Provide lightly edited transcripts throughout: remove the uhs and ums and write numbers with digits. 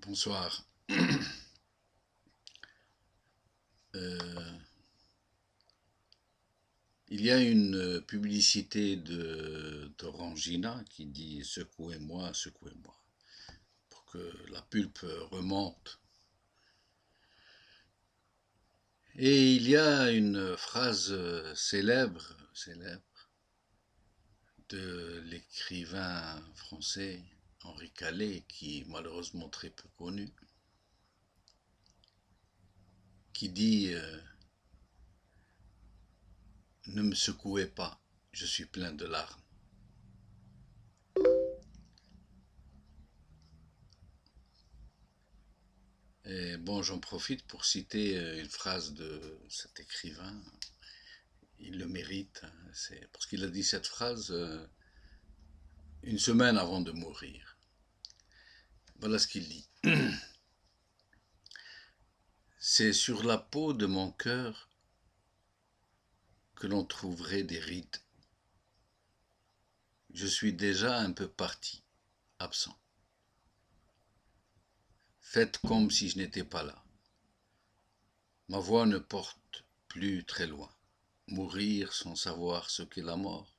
Bonsoir. Euh, il y a une publicité d'Orangina qui dit secouez-moi, pour que la pulpe remonte. Et il y a une phrase célèbre de l'écrivain français Henri Calais, qui est malheureusement très peu connu, qui dit ne me secouez pas, je suis plein de larmes. Et bon, j'en profite pour citer une phrase de cet écrivain. Il le mérite, hein, c'est parce qu'il a dit cette phrase une semaine avant de mourir. Voilà ce qu'il dit. C'est sur la peau de mon cœur que l'on trouverait des rides. Je suis déjà un peu parti, absent. Faites comme si je n'étais pas là. Ma voix ne porte plus très loin. Mourir sans savoir ce qu'est la mort,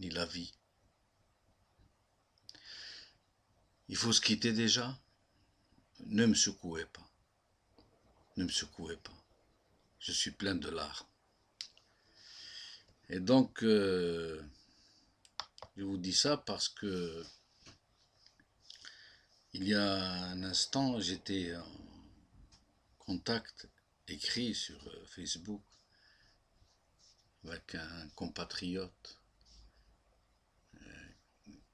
ni la vie. Il faut se quitter déjà. Ne me secouez pas. Ne me secouez pas. Je suis plein de larmes. Et donc, je vous dis ça parce que il y a un instant, j'étais en contact écrit sur Facebook avec un compatriote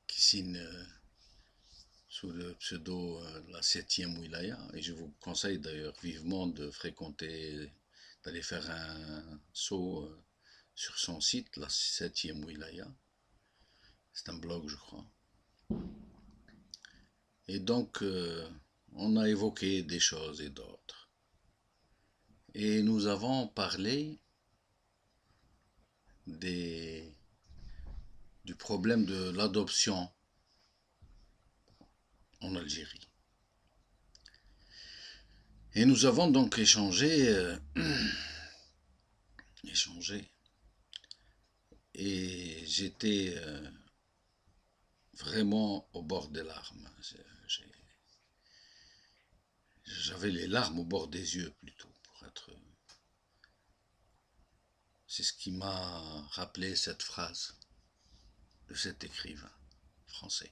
qui signe sous le pseudo la 7e wilaya. Et je vous conseille d'ailleurs vivement de fréquenter, d'aller faire un saut sur son site, la 7e wilaya. C'est un blog, je crois. Et donc, on a évoqué des choses et d'autres. Et nous avons parlé des, du problème de l'adoption en Algérie. Et nous avons donc échangé. Et j'étais vraiment au bord des larmes. J'avais les larmes au bord des yeux plutôt, pour être. C'est ce qui m'a rappelé cette phrase de cet écrivain français.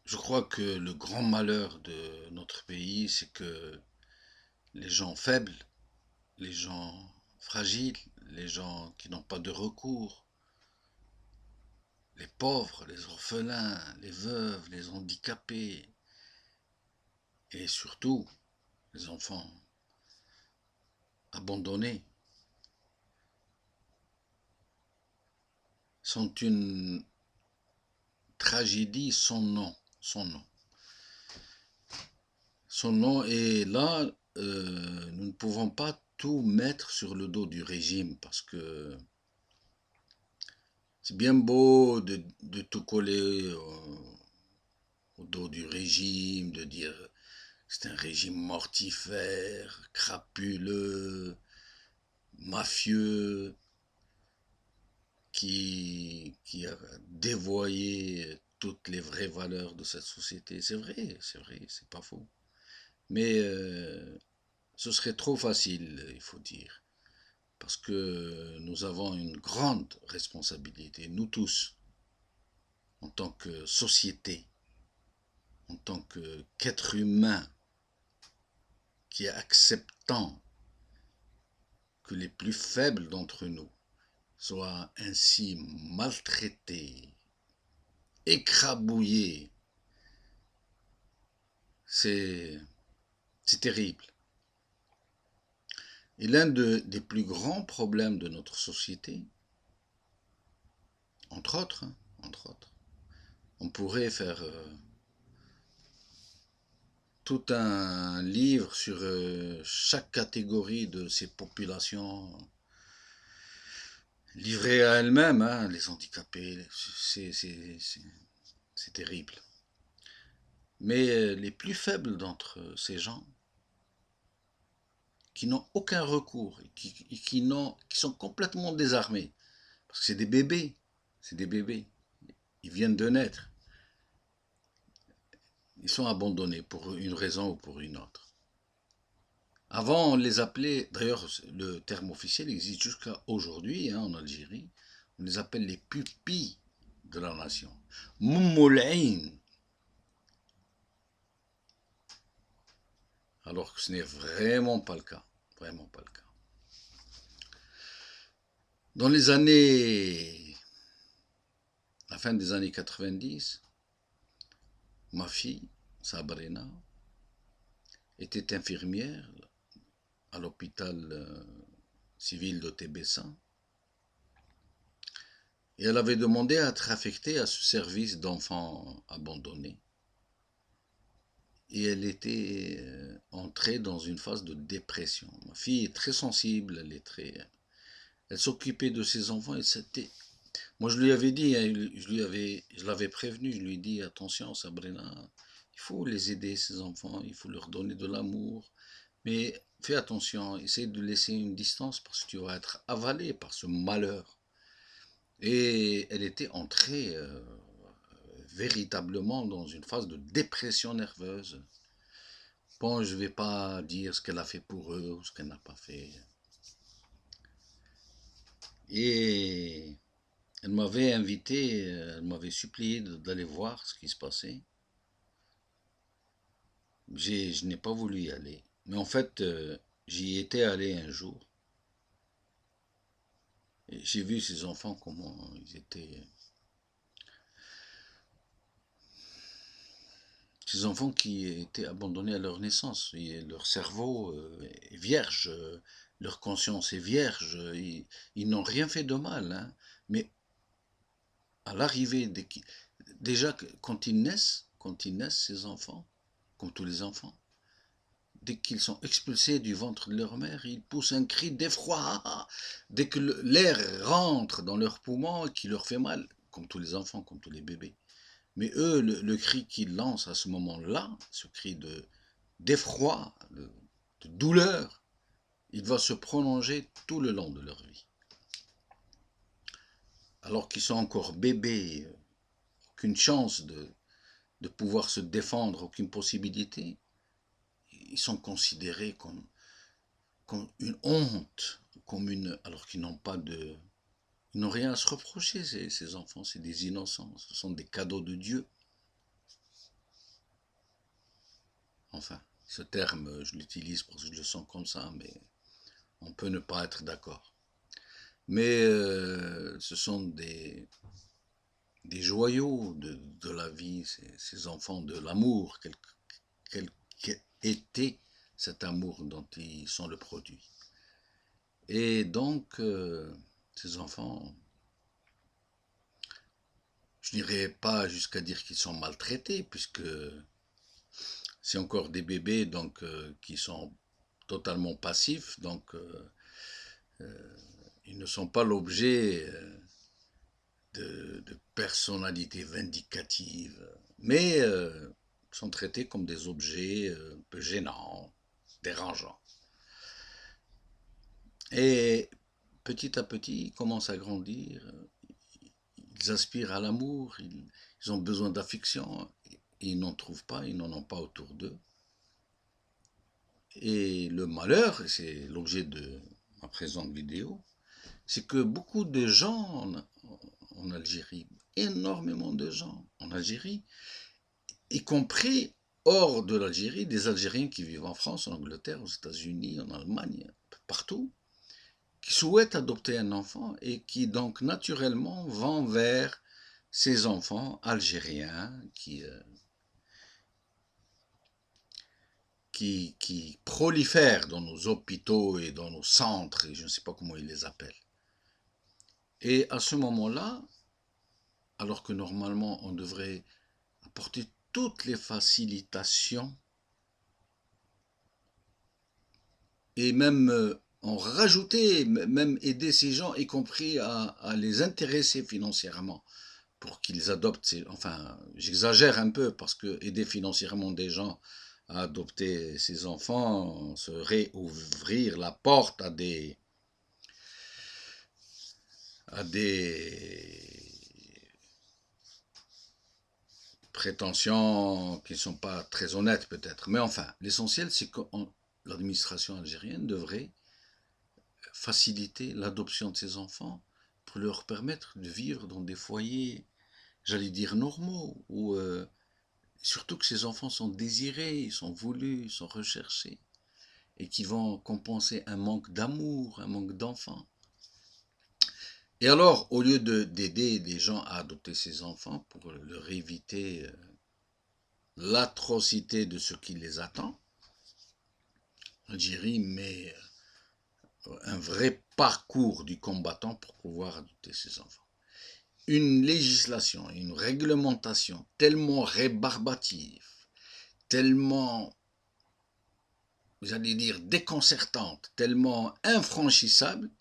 Je crois que le grand malheur de notre pays, c'est que les gens faibles, les gens fragiles, les gens qui n'ont pas de recours, les pauvres, les orphelins, les veuves, les handicapés, et surtout les enfants abandonnés, sont une tragédie sans nom, sans nom. Son nom est là, nous ne pouvons pas tout mettre sur le dos du régime parce que c'est bien beau de tout coller au dos du régime, de dire c'est un régime mortifère, crapuleux, mafieux, qui a dévoyé toutes les vraies valeurs de cette société. C'est vrai, c'est pas faux. Mais ce serait trop facile, il faut dire, parce que nous avons une grande responsabilité, nous tous, en tant que société, en tant qu'être humain qui est acceptant que les plus faibles d'entre nous soient ainsi maltraités, écrabouillés. C'est terrible. Et l'un des plus grands problèmes de notre société, entre autres, on pourrait faire tout un livre sur chaque catégorie de ces populations livrées à elles-mêmes, hein, les handicapés, c'est terrible. Mais les plus faibles d'entre ces gens, qui n'ont aucun recours, qui sont complètement désarmés, parce que c'est des bébés, ils viennent de naître, ils sont abandonnés pour une raison ou pour une autre. Avant, on les appelait, d'ailleurs, le terme officiel existe jusqu'à aujourd'hui, hein, en Algérie, on les appelle les pupilles de la nation. Moumoulain, alors que ce n'est vraiment pas le cas, vraiment pas le cas. Dans la fin des années 90, ma fille, Sabrina, était infirmière à l'hôpital civil de Tébessan et elle avait demandé à être affectée à ce service d'enfants abandonnés. Et elle était entrée dans une phase de dépression. Ma fille est très sensible, elle s'occupait de ses enfants et c'était. Moi, je lui avais dit, hein, je l'avais prévenu, je lui ai dit, attention, Sabrina, il faut les aider, ces enfants, il faut leur donner de l'amour, mais fais attention, essaye de laisser une distance parce que tu vas être avalé par ce malheur. Et elle était entrée véritablement dans une phase de dépression nerveuse. Bon, je ne vais pas dire ce qu'elle a fait pour eux ou ce qu'elle n'a pas fait. Et elle m'avait invité, elle m'avait supplié d'aller voir ce qui se passait. Je n'ai pas voulu y aller. Mais en fait, j'y étais allé un jour. Et j'ai vu ces enfants, comment ils étaient. Ces enfants qui étaient abandonnés à leur naissance. Et leur cerveau est vierge, leur conscience est vierge. Ils n'ont rien fait de mal, hein. Mais à l'arrivée, déjà quand ils naissent, ces enfants, comme tous les enfants, dès qu'ils sont expulsés du ventre de leur mère, ils poussent un cri d'effroi. Dès que l'air rentre dans leurs poumons et qui leur fait mal, comme tous les enfants, comme tous les bébés. Mais eux, le cri qu'ils lancent à ce moment-là, ce cri d'effroi, de douleur, il va se prolonger tout le long de leur vie. Alors qu'ils sont encore bébés, aucune chance de pouvoir se défendre, aucune possibilité, ils sont considérés comme une honte, alors qu'ils n'ont pas de, ils n'ont rien à se reprocher, ces enfants, c'est des innocents, ce sont des cadeaux de Dieu. Enfin, ce terme, je l'utilise parce que je le sens comme ça, mais on peut ne pas être d'accord. Mais ce sont des joyaux de la vie, ces enfants de l'amour, quel était cet amour dont ils sont le produit. Et donc, ces enfants, je n'irai pas jusqu'à dire qu'ils sont maltraités, puisque c'est encore des bébés donc qui sont totalement passifs, donc ils ne sont pas l'objet de personnalités vindicatives, mais sont traités comme des objets un peu gênants, dérangeants. Et petit à petit, ils commencent à grandir, ils aspirent à l'amour, ils ont besoin d'affection, et ils n'en trouvent pas, ils n'en ont pas autour d'eux. Et le malheur, et c'est l'objet de ma présente vidéo, c'est que beaucoup de gens en Algérie, énormément de gens en Algérie, y compris hors de l'Algérie, des Algériens qui vivent en France, en Angleterre, aux États-Unis, en Allemagne, partout, qui souhaitent adopter un enfant et qui donc naturellement vont vers ces enfants algériens qui prolifèrent dans nos hôpitaux et dans nos centres, et je ne sais pas comment ils les appellent. Et à ce moment-là, alors que normalement on devrait apporter toutes les facilitations et même on rajoutait, même aider ces gens, y compris à les intéresser financièrement pour qu'ils adoptent enfin, j'exagère un peu parce que aider financièrement des gens à adopter ses enfants serait ouvrir la porte à des prétentions qui ne sont pas très honnêtes peut-être. Mais enfin, l'essentiel, c'est que l'administration algérienne devrait faciliter l'adoption de ces enfants pour leur permettre de vivre dans des foyers, j'allais dire normaux, où surtout que ces enfants sont désirés, ils sont voulus, ils sont recherchés, et qui vont compenser un manque d'amour, un manque d'enfants. Et alors, au lieu d'aider des gens à adopter ces enfants pour leur éviter l'atrocité de ce qui les attend, l'Algérie met un vrai parcours du combattant pour pouvoir adopter ses enfants. Une législation, une réglementation tellement rébarbative, tellement, j'allais dire, déconcertante, tellement infranchissable,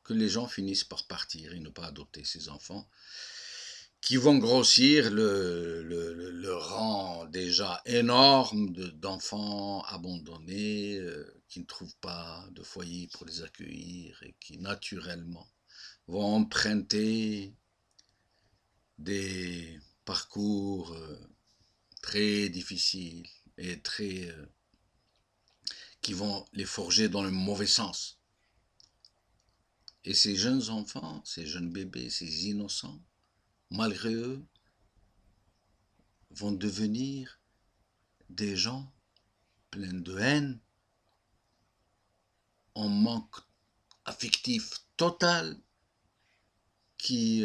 que les gens finissent par partir et ne pas adopter ces enfants, qui vont grossir le rang déjà énorme d'enfants abandonnés, qui ne trouvent pas de foyer pour les accueillir et qui naturellement vont emprunter des parcours très difficiles et qui vont les forger dans le mauvais sens. Et ces jeunes enfants, ces jeunes bébés, ces innocents, malgré eux, vont devenir des gens pleins de haine, en manque affectif total, qui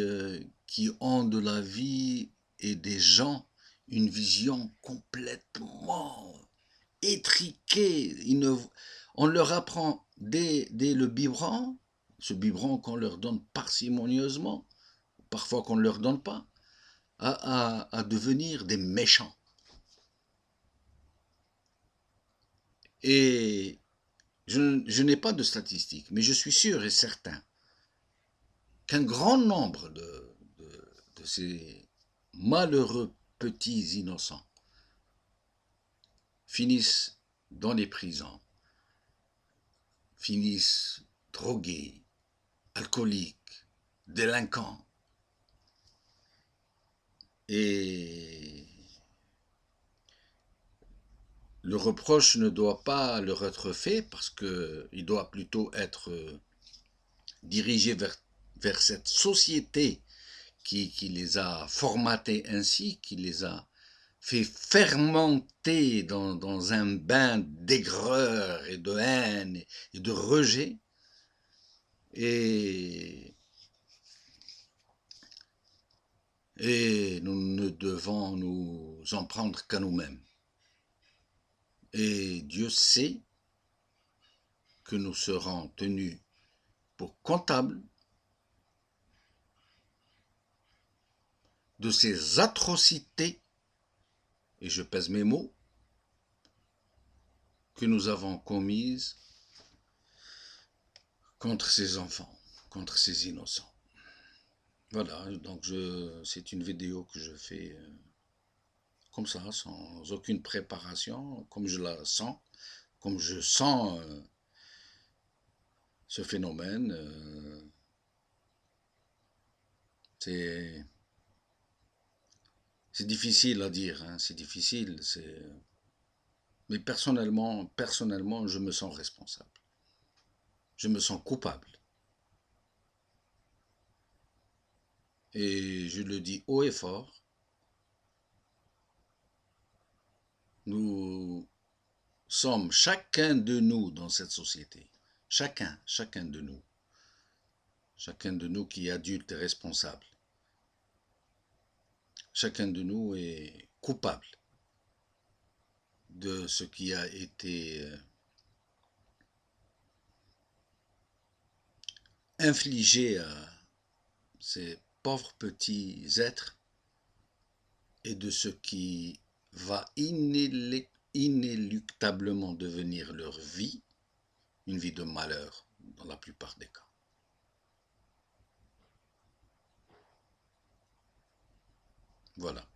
ont de la vie et des gens une vision complètement étriquée. On leur apprend dès le biberon, ce biberon qu'on leur donne parcimonieusement, parfois qu'on ne leur donne pas, à devenir des méchants. Et je n'ai pas de statistiques, mais je suis sûr et certain qu'un grand nombre de ces malheureux petits innocents finissent dans les prisons, finissent drogués, alcooliques, délinquants. Et le reproche ne doit pas leur être fait parce qu'il doit plutôt être dirigé vers cette société qui les a formatés ainsi, qui les a fait fermenter dans un bain d'aigreur et de haine et de rejet. Et nous ne devons nous en prendre qu'à nous-mêmes. Et Dieu sait que nous serons tenus pour comptables de ces atrocités, et je pèse mes mots, que nous avons commises contre ces enfants, contre ces innocents. Voilà, donc c'est une vidéo que je fais comme ça, sans aucune préparation, comme je la sens, comme je sens ce phénomène. C'est difficile à dire, hein, c'est difficile, mais personnellement, je me sens responsable. Je me sens coupable. Et je le dis haut et fort, nous sommes chacun de nous dans cette société. Chacun de nous. Chacun de nous qui est adulte et responsable. Chacun de nous est coupable de ce qui a été infligé à ces pauvres petits êtres et de ce qui va inéluctablement devenir leur vie une vie de malheur dans la plupart des cas. Voilà.